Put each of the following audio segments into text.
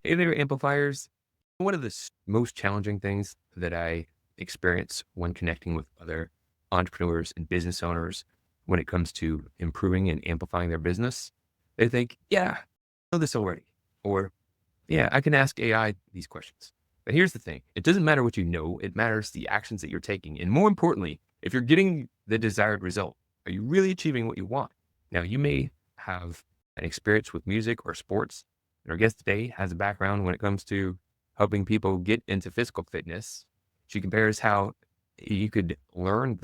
Hey there, amplifiers. One of the most challenging things that I experience when connecting with other entrepreneurs and business owners when it comes to improving and amplifying their business, they think, yeah, I know this already. Or, yeah, I can ask AI these questions. But here's the thing, it doesn't matter what you know, it matters the actions that you're taking. And more importantly, if you're getting the desired result, are you really achieving what you want? Now, you may have an experience with music or sports. And our guest today has a background when it comes to helping people get into physical fitness. She compares how you could learn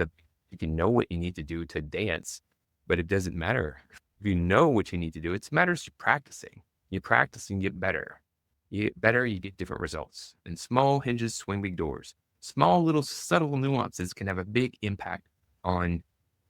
you can know what you need to do to dance, but it doesn't matter. If you know what you need to do, it matters you practicing. You practice and get better. You get better, you get different results. And small hinges swing big doors. Small little subtle nuances can have a big impact on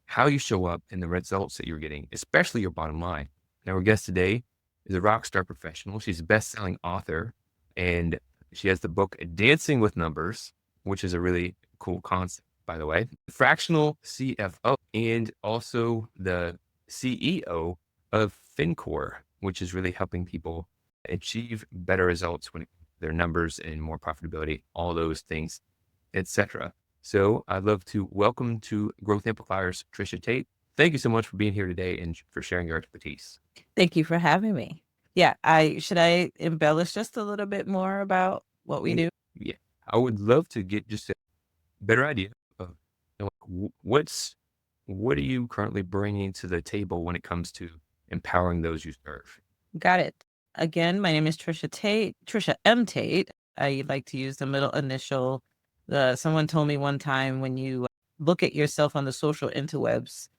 how you show up and the results that you're getting, especially your bottom line. Now, our guest today is a rock star professional. She's a best-selling author, and she has the book Dancing with Numbers, which is a really cool concept, by the way. Fractional CFO, and also the CEO of FinCo, which is really helping people achieve better results when their numbers and more profitability, all those things, etc. So I'd love to welcome to Growth Amplifiers, Tricia Tate. Thank you so much for being here today and for sharing your expertise. Thank you for having me. Yeah, should I embellish just a little bit more about what we Yeah, do? yeah. I would love to get just a better idea of what are you currently bringing to the table when it comes to empowering those you serve? Got it. Again, my name is Tricia Tate, Tricia M. Tate. I like to use the middle initial. Someone told me one time when you look at yourself on the social interwebs,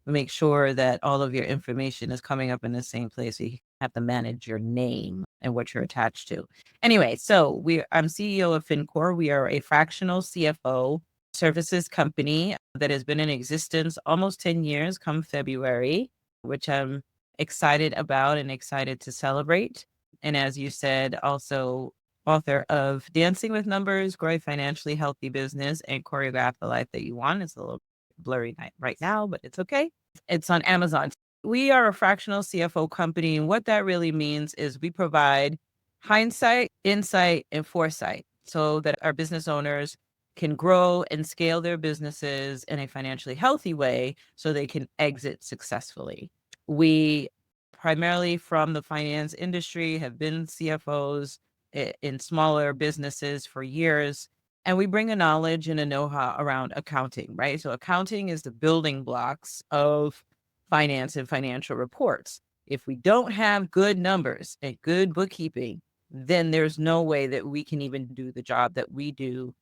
make sure that all of your information is coming up in the same place. So you have to manage your name and what you're attached to. Anyway, I'm CEO of FinCo. We are a fractional CFO services company that has been in existence almost 10 years come February, which I'm excited about and excited to celebrate. And as you said, also author of Dancing with Numbers, Grow a Financially Healthy Business, and Choreograph the Life That You Want. It's a little blurry right now, but it's okay. It's on Amazon. We are a fractional CFO company. And what that really means is we provide hindsight, insight, and foresight so that our business owners can grow and scale their businesses in a financially healthy way so they can exit successfully. We primarily from the finance industry have been CFOs in smaller businesses for years. And we bring a knowledge and a know-how around accounting, right? So accounting is the building blocks of finance and financial reports. If we don't have good numbers and good bookkeeping, then there's no way that we can even do the job that we do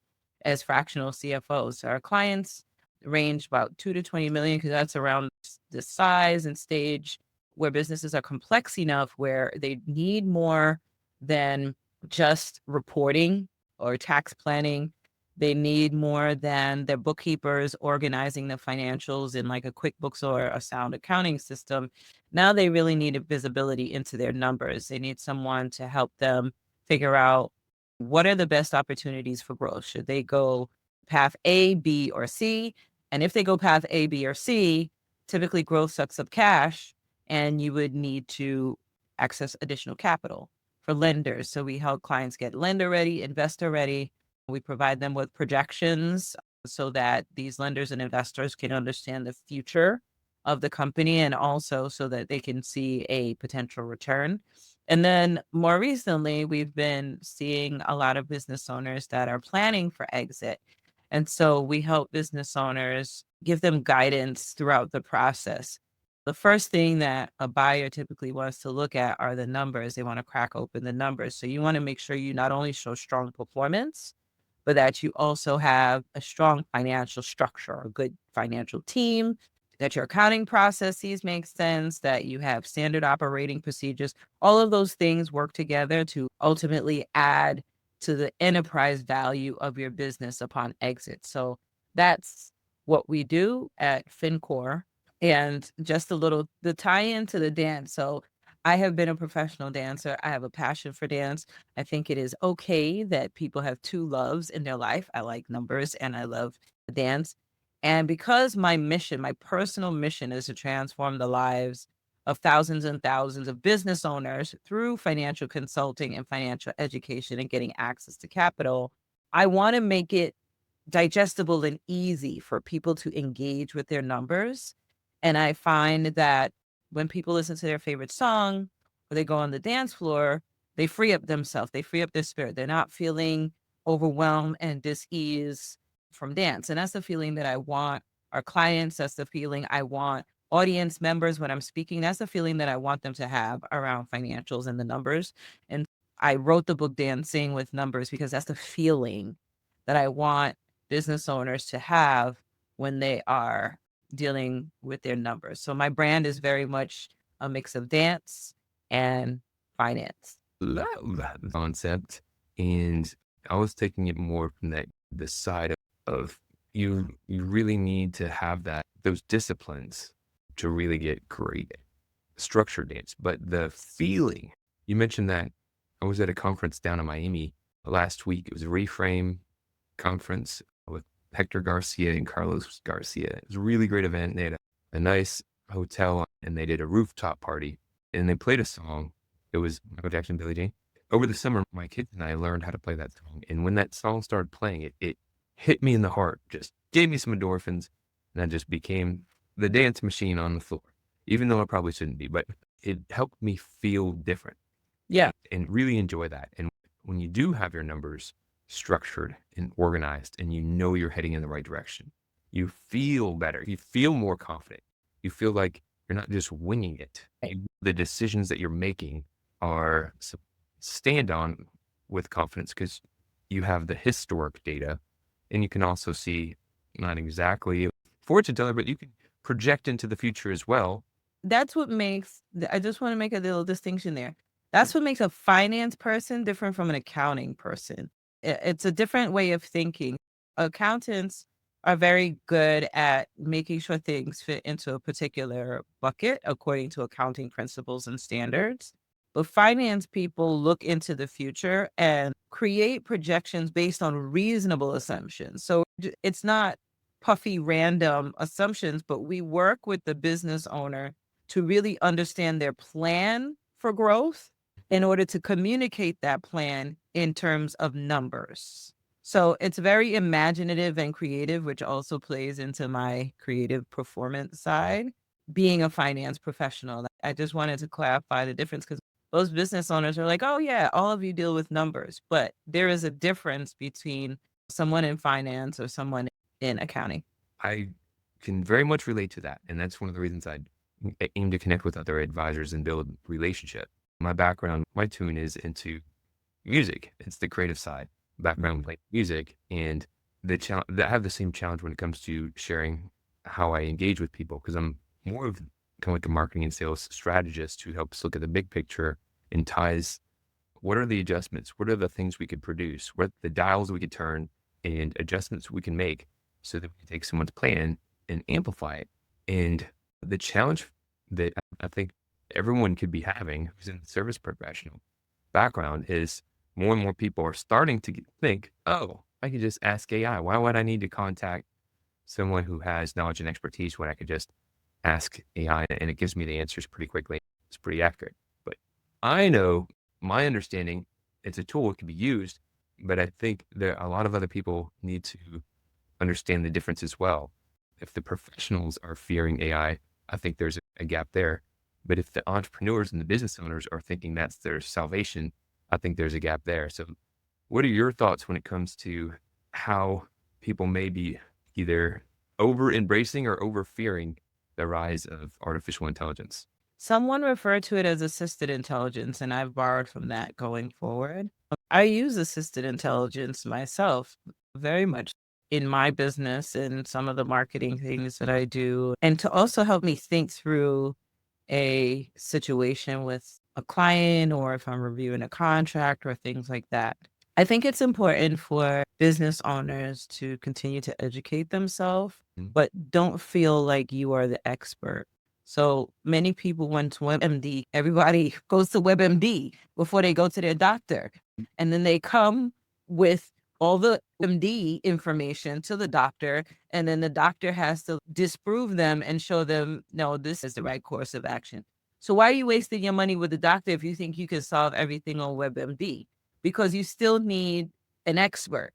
as fractional CFOs. Our clients range about 2 to 20 million because that's around the size and stage where businesses are complex enough where they need more than just reporting or tax planning. They need more than their bookkeepers organizing the financials in like a QuickBooks or a sound accounting system. Now they really need a visibility into their numbers. They need someone to help them figure out what are the best opportunities for growth. Should they go path A, B, or C? And if they go path A, B, or C, typically growth sucks up cash and you would need to access additional capital for lenders. So we help clients get lender ready, investor ready. We provide them with projections so that these lenders and investors can understand the future of the company and also so that they can see a potential return. And then more recently, we've been seeing a lot of business owners that are planning for exit. And so we help business owners give them guidance throughout the process. The first thing that a buyer typically wants to look at are the numbers. They want to crack open the numbers. So you want to make sure you not only show strong performance, but that you also have a strong financial structure, a good financial team, that your accounting processes make sense, that you have standard operating procedures. All of those things work together to ultimately add to the enterprise value of your business upon exit. So that's what we do at FinCo. And just the tie into the dance. So I have been a professional dancer. I have a passion for dance. I think it is okay that people have two loves in their life. I like numbers and I love dance. And because my personal mission is to transform the lives of thousands and thousands of business owners through financial consulting and financial education and getting access to capital. I want to make it digestible and easy for people to engage with their numbers. And I find that when people listen to their favorite song or they go on the dance floor, they free up themselves, they free up their spirit. They're not feeling overwhelmed and dis-ease from dance. And that's the feeling that I want our clients. That's the feeling I want audience members when I'm speaking. That's the feeling that I want them to have around financials and the numbers. And I wrote the book Dancing with Numbers because that's the feeling that I want business owners to have when they are dealing with their numbers. So my brand is very much a mix of dance and finance. Love that concept. And I was taking it more from the side of you really need to have those disciplines to really get great structured dance. But the feeling, you mentioned that I was at a conference down in Miami last week. It was a Reframe conference with Hector Garcia and Carlos Garcia. It was a really great event. They had a nice hotel and they did a rooftop party and they played a song. It was Michael Jackson, Billie Jean. Over the summer, my kids and I learned how to play that song. And when that song started playing, it hit me in the heart, just gave me some endorphins, and I just became the dance machine on the floor, even though I probably shouldn't be, but it helped me feel different. Yeah. And really enjoy that. And when you do have your numbers structured and organized and you know you're heading in the right direction, you feel better. You feel more confident. You feel like you're not just winging it. The decisions that you're making are stand on with confidence because you have the historic data and you can also see not exactly fortune teller, but you can project into the future as well. That's what makes, I just want to make a little distinction there. That's what makes a finance person different from an accounting person. It's a different way of thinking. Accountants are very good at making sure things fit into a particular bucket according to accounting principles and standards. But finance people look into the future and create projections based on reasonable assumptions. So it's not puffy, random assumptions, but we work with the business owner to really understand their plan for growth in order to communicate that plan in terms of numbers. So it's very imaginative and creative, which also plays into my creative performance side. Being a finance professional, I just wanted to clarify the difference because those business owners are like, oh, yeah, all of you deal with numbers. But there is a difference between someone in finance or someone in accounting. I can very much relate to that. And that's one of the reasons I aim to connect with other advisors and build relationship. My background, my tune is into music. It's the creative side background, playing music. And I have the same challenge when it comes to sharing how I engage with people because I'm more of kind of like a marketing and sales strategist who helps look at the big picture and ties what are the adjustments? What are the things we could produce? What are the dials we could turn and adjustments we can make so that we can take someone's plan and amplify it? And the challenge that I think everyone could be having who's in the service professional background is more and more people are starting to think, oh, I could just ask AI. Why would I need to contact someone who has knowledge and expertise when I could just ask AI and it gives me the answers pretty quickly? It's pretty accurate. But I know my understanding, it's a tool, it can be used, but I think there a lot of other people need to understand the difference as well. If the professionals are fearing AI, I think there's a gap there. But if the entrepreneurs and the business owners are thinking that's their salvation, I think there's a gap there. So what are your thoughts when it comes to how people may be either over embracing or over fearing the rise of artificial intelligence? Someone referred to it as assisted intelligence, and I've borrowed from that going forward. I use assisted intelligence myself very much in my business and some of the marketing things that I do, and to also help me think through a situation with a client or if I'm reviewing a contract or things like that. I think it's important for business owners to continue to educate themselves, Mhm. but don't feel like you are the expert. So many people went to WebMD. Everybody goes to WebMD before they go to their doctor. And then they come with all the MD information to the doctor. And then the doctor has to disprove them and show them, no, this is the right course of action. So why are you wasting your money with a doctor if you think you can solve everything on WebMD? Because you still need an expert.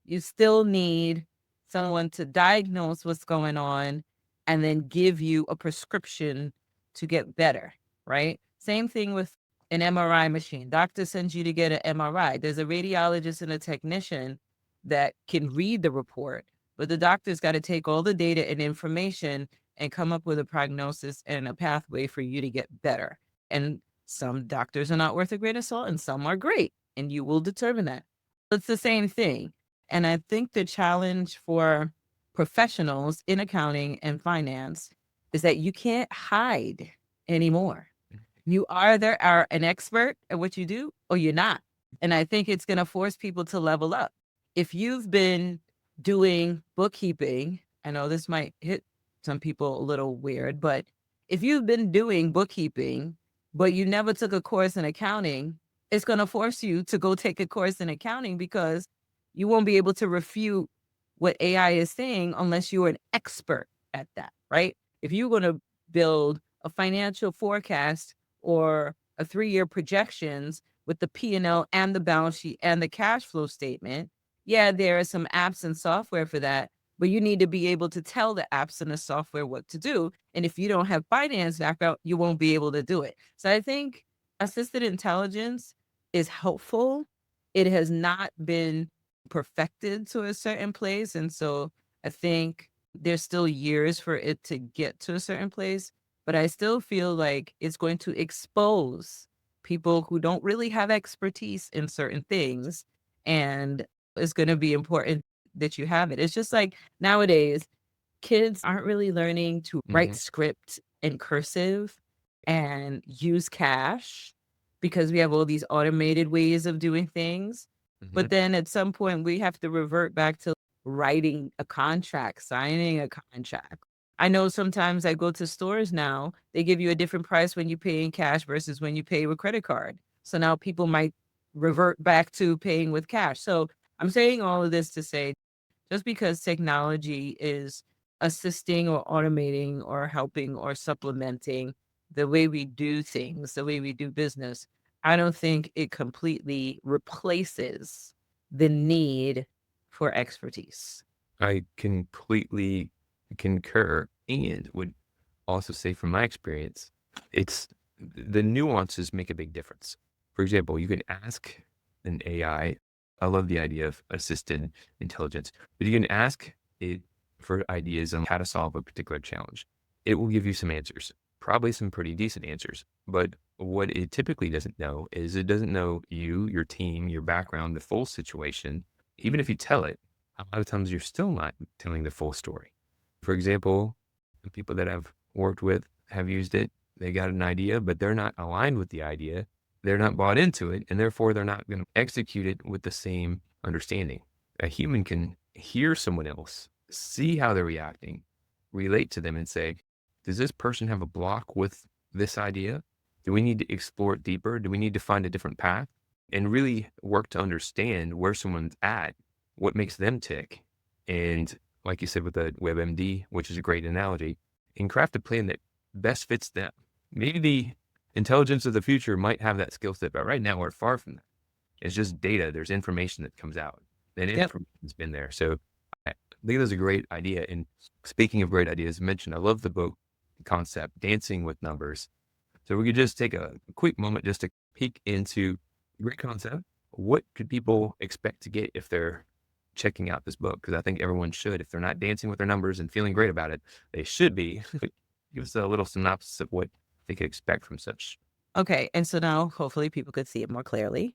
You still need someone to diagnose what's going on and then give you a prescription to get better, right? Same thing with an MRI machine. Doctor sends you to get an MRI. There's a radiologist and a technician that can read the report, but the doctor's got to take all the data and information and come up with a prognosis and a pathway for you to get better. And some doctors are not worth a grain of salt and some are great, and you will determine that. It's the same thing. And I think the challenge for professionals in accounting and finance is that you can't hide anymore. You either are an expert at what you do or you're not. And I think it's going to force people to level up. If you've been doing bookkeeping, I know this might hit some people a little weird, but if you've been doing bookkeeping, but you never took a course in accounting, it's going to force you to go take a course in accounting because you won't be able to refute what AI is saying unless you're an expert at that, right? If you're going to build a financial forecast or a 3-year projections with the P&L and the balance sheet and the cash flow statement, yeah, there are some apps and software for that, but you need to be able to tell the apps and the software what to do. And if you don't have finance background, you won't be able to do it. So I think assisted intelligence is helpful. It has not been perfected to a certain place. And so I think there's still years for it to get to a certain place, but I still feel like it's going to expose people who don't really have expertise in certain things. And it's going to be important that you have it. It's just like nowadays, kids aren't really learning to write Hmm. script in cursive and use cash because we have all these automated ways of doing things. Hmm. But then at some point, we have to revert back to writing a contract, signing a contract. I know sometimes I go to stores now, they give you a different price when you pay in cash versus when you pay with credit card. So now people might revert back to paying with cash. So I'm saying all of this to say just because technology is assisting or automating or helping or supplementing the way we do things, the way we do business, I don't think it completely replaces the need for expertise. I completely concur and would also say from my experience, it's the nuances make a big difference. For example, you can ask an AI. I love the idea of assisted intelligence, but you can ask it for ideas on how to solve a particular challenge. It will give you some answers, probably some pretty decent answers. But what it typically doesn't know is it doesn't know you, your team, your background, the full situation. Even if you tell it, a lot of times you're still not telling the full story. For example, the people that I've worked with have used it. They got an idea, but they're not aligned with the idea. They're not bought into it, and therefore they're not going to execute it with the same understanding. A human can hear someone else, see how they're reacting, relate to them, and say, does this person have a block with this idea? Do we need to explore it deeper? Do we need to find a different path? And really work to understand where someone's at, what makes them tick. And like you said with the WebMD, which is a great analogy, and craft a plan that best fits them. Maybe the intelligence of the future might have that skill set, but right now we're far from that. It's just data. There's information that comes out, and Yep. information's been there. So I think that's a great idea. And speaking of great ideas, mentioned, I love the book concept, Dancing with Numbers. So we could just take a quick moment just to peek into great concept. What could people expect to get if they're checking out this book? Because I think everyone should. If they're not dancing with their numbers and feeling great about it, they should be. Give us a little synopsis of what they could expect from such. Okay. And so now hopefully people could see it more clearly.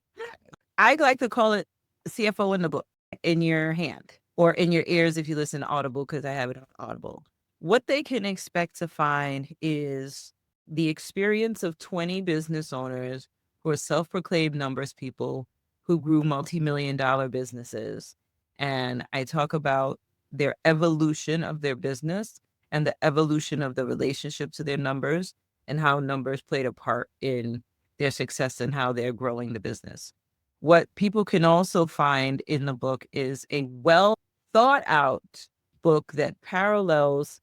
I like to call it CFO in the book in your hand or in your ears if you listen to Audible, because I have it on Audible. What they can expect to find is the experience of 20 business owners who are self-proclaimed numbers people who grew multi-million dollar businesses. And I talk about their evolution of their business and the evolution of the relationship to their numbers and how numbers played a part in their success and how they're growing the business. What people can also find in the book is a well thought out book that parallels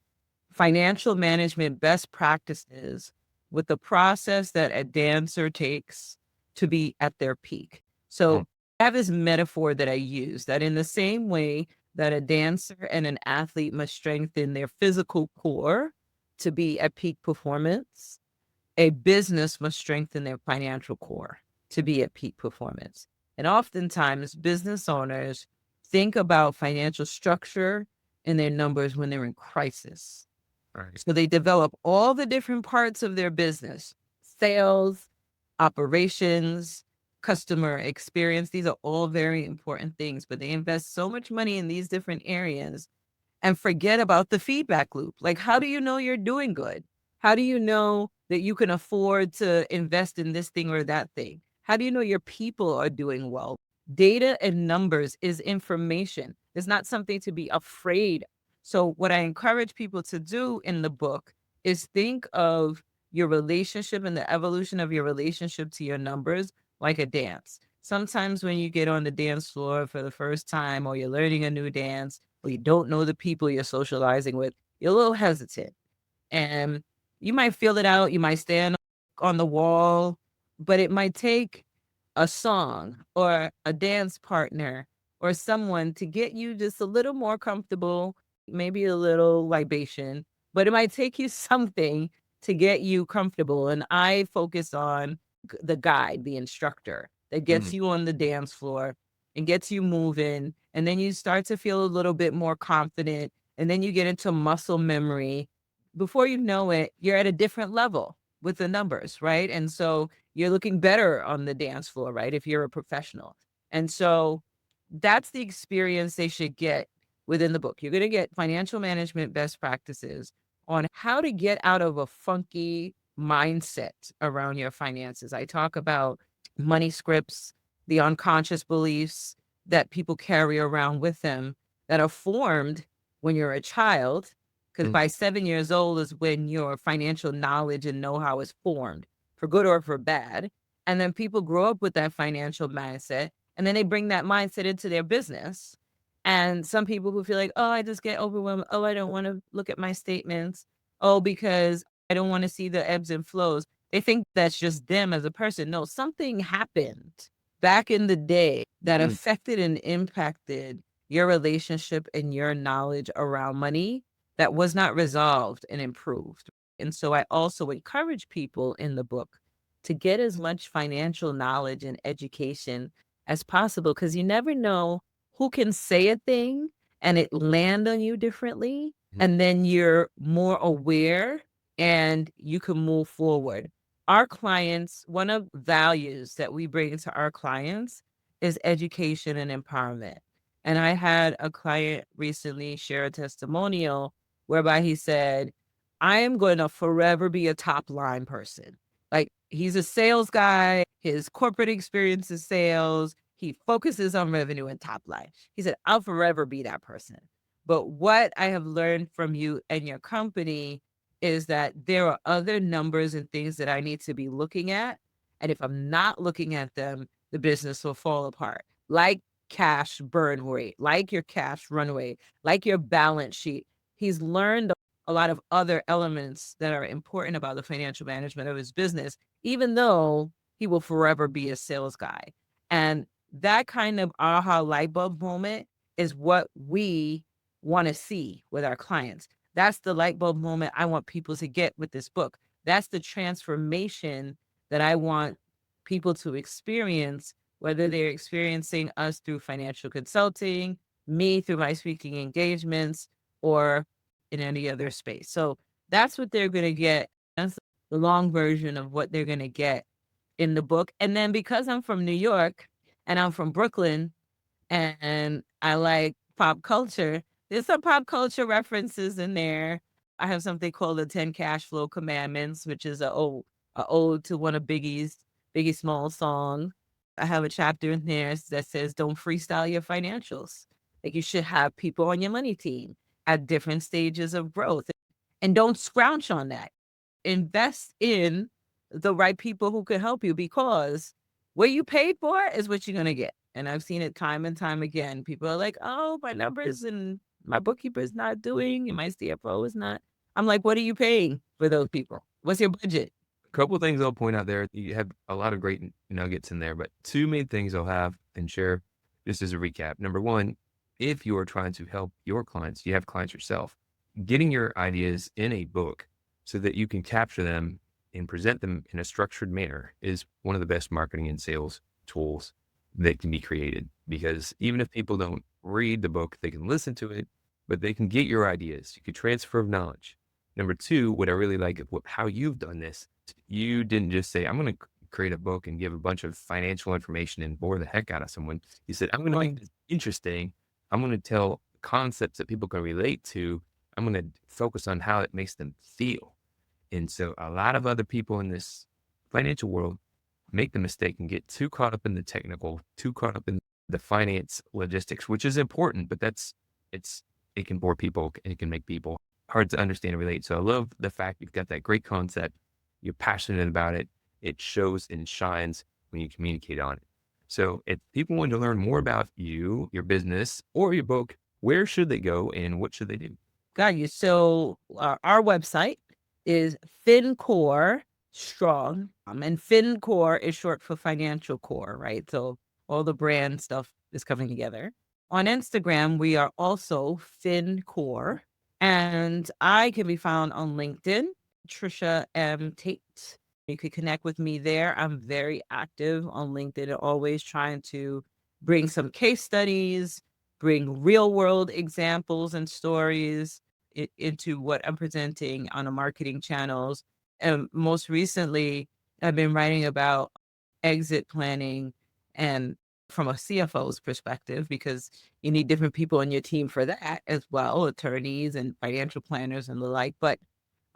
financial management best practices with the process that a dancer takes to be at their peak. Mm. So I have this metaphor that I use that in the same way that a dancer and an athlete must strengthen their physical core to be at peak performance, a business must strengthen their financial core to be at peak performance. And oftentimes, business owners think about financial structure and their numbers when they're in crisis. Right. So they develop all the different parts of their business: sales, operations, customer experience. These are all very important things, but they invest so much money in these different areas and forget about the feedback loop. Like, how do you know you're doing good? How do you know that you can afford to invest in this thing or that thing? How do you know your people are doing well? Data and numbers is information. It's not something to be afraid of. So, what I encourage people to do in the book is think of your relationship and the evolution of your relationship to your numbers like a dance. Sometimes when you get on the dance floor for the first time or you're learning a new dance, or you don't know the people you're socializing with, you're a little hesitant. And you might feel it out. You might stand on the wall, but it might take a song or a dance partner or someone to get you just a little more comfortable, maybe a little libation, but it might take you something to get you comfortable. And I focus on the guide, the instructor that gets Mm. you on the dance floor and gets you moving. And then you start to feel a little bit more confident. And then you get into muscle memory. Before you know it, you're at a different level with the numbers, right? And so you're looking better on the dance floor, right? If you're a professional. And so that's the experience they should get within the book. You're going to get financial management best practices on how to get out of a funky mindset around your finances. I talk about money scripts, the unconscious beliefs that people carry around with them that are formed when you're a child. Because Mm. by 7 years old is when your financial knowledge and know how is formed, for good or for bad. And then people grow up with that financial mindset, and then they bring that mindset into their business. And some people who feel like, oh, I just get overwhelmed. Oh, I don't want to look at my statements. Oh, because I don't want to see the ebbs and flows. They think that's just them as a person. No, something happened back in the day that Mm. affected and impacted your relationship and your knowledge around money that was not resolved and improved. And so I also encourage people in the book to get as much financial knowledge and education as possible, because you never know who can say a thing and it land on you differently. Mm. And then you're more aware and you can move forward. Our clients, one of the values that we bring to our clients is education and empowerment. And I had a client recently share a testimonial whereby he said, I am going to forever be a top line person. Like, he's a sales guy, his corporate experience is sales. He focuses on revenue and top line. He said, I'll forever be that person. But what I have learned from you and your company is that there are other numbers and things that I need to be looking at. And if I'm not looking at them, the business will fall apart. Like cash burn rate, like your cash runway, like your balance sheet. He's learned a lot of other elements that are important about the financial management of his business, even though he will forever be a sales guy. And that kind of aha light bulb moment is what we want to see with our clients. That's the light bulb moment I want people to get with this book. That's the transformation that I want people to experience, whether they're experiencing us through financial consulting, me through my speaking engagements, or in any other space. So that's what they're going to get. That's the long version of what they're going to get in the book. And then because I'm from New York and I'm from Brooklyn and I like pop culture, there's some pop culture references in there. I have something called the 10 Cash Flow Commandments, which is a ode to one of Biggie Small's song. I have a chapter in there that says, don't freestyle your financials. Like, you should have people on your money team at different stages of growth, and don't scrounge on that. Invest in the right people who can help you, because what you paid for is what you're going to get. And I've seen it time and time again. People are like, oh, my numbers and my bookkeeper is not doing, and my CFO is not. I'm like, what are you paying for those people? What's your budget? couple of things I'll point out there. You have a lot of great nuggets in there, but two main things I'll have and share just as a recap. Number one, if you are trying to help your clients, you have clients yourself, getting your ideas in a book so that you can capture them and present them in a structured manner is one of the best marketing and sales tools that can be created. Because even if people don't read the book, they can listen to it, but they can get your ideas. You could transfer of knowledge. Number two, what I really like of how you've done this, you didn't just say, I'm going to create a book and give a bunch of financial information and bore the heck out of someone. You said, I'm going to make this interesting. I'm going to tell concepts that people can relate to. I'm going to focus on how it makes them feel. And so a lot of other people in this financial world make the mistake and get too caught up in the technical, too caught up in the finance logistics, which is important, but it can bore people. It can make people hard to understand and relate. So I love the fact you've got that great concept. You're passionate about it. It shows and shines when you communicate on it. So if people want to learn more about you, your business, or your book, where should they go and what should they do? Got you. So our website is FinCo Strong, and FinCo is short for financial core, right? So all the brand stuff is coming together. On Instagram, we are also FinCo, and I can be found on LinkedIn, Tricia Tate. You could connect with me there. I'm very active on LinkedIn, always trying to bring some case studies, bring real world examples and stories into what I'm presenting on the marketing channels. And most recently, I've been writing about exit planning and from a CFO's perspective, because you need different people in your team for that as well, attorneys and financial planners and the like. But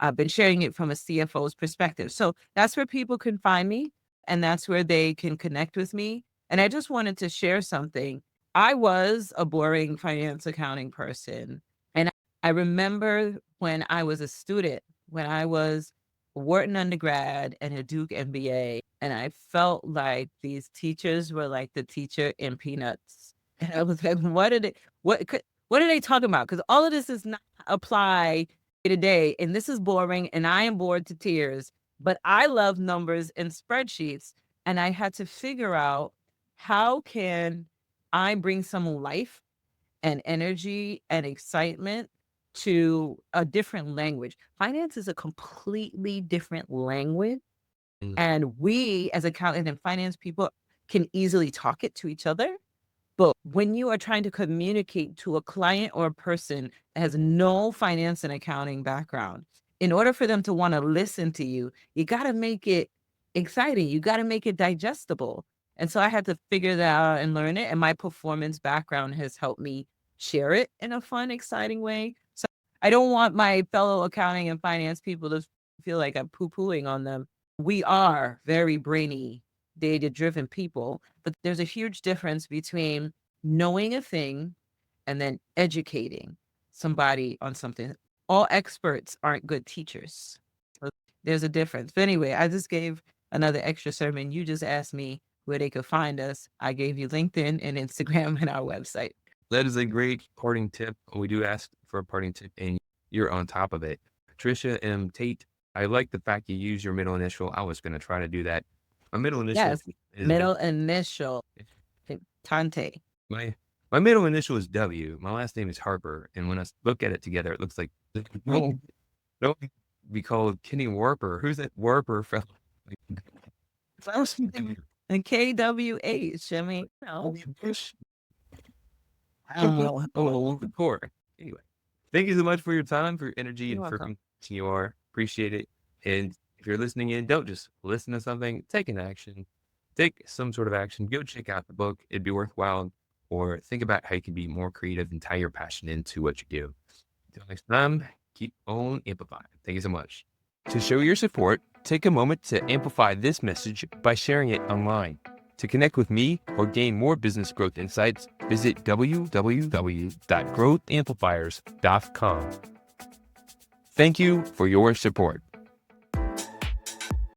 I've been sharing it from a CFO's perspective. So that's where people can find me, and that's where they can connect with me. And I just wanted to share something. I was a boring finance accounting person. And I remember when I was a student, when I was a Wharton undergrad and a Duke MBA, and I felt like these teachers were like the teacher in Peanuts. And I was like, what are they talking about? Because all of this does not apply today, and this is boring, and I am bored to tears, but I love numbers and spreadsheets. And I had to figure out, how can I bring some life and energy and excitement to a different language? Finance is a completely different language. Mm. And we as accountant and finance people can easily talk it to each other. But when you are trying to communicate to a client or a person that has no finance and accounting background, in order for them to want to listen to you, you got to make it exciting. You got to make it digestible. And so I had to figure that out and learn it. And my performance background has helped me share it in a fun, exciting way. So I don't want my fellow accounting and finance people to feel like I'm poo-pooing on them. We are very brainy, data-driven people, but there's a huge difference between knowing a thing and then educating somebody on something. All experts aren't good teachers. So there's a difference. But anyway, I just gave another extra sermon. You just asked me where they could find us. I gave you LinkedIn and Instagram and our website. That is a great parting tip. We do ask for a parting tip, and you're on top of it. Tricia M. Tate, I like the fact you use your middle initial. I was going to try to do that. My middle initial Yes, is middle initial, Tante. my middle initial is W. My last name is Harper, and when I look at it together, it looks like don't be called Kenny Warper. Who's that Warper fellow? And KWH. I mean, no. Core. Anyway, thank you so much for your time, for your energy, You're and for welcome. who you are. Appreciate it. And if you're listening in, don't just listen to something. Take an action. Take some sort of action. Go check out the book. It'd be worthwhile. Or think about how you can be more creative and tie your passion into what you do. Until next time, keep on amplifying. Thank you so much. To show your support, take a moment to amplify this message by sharing it online. To connect with me or gain more business growth insights, visit www.growthamplifiers.com. Thank you for your support.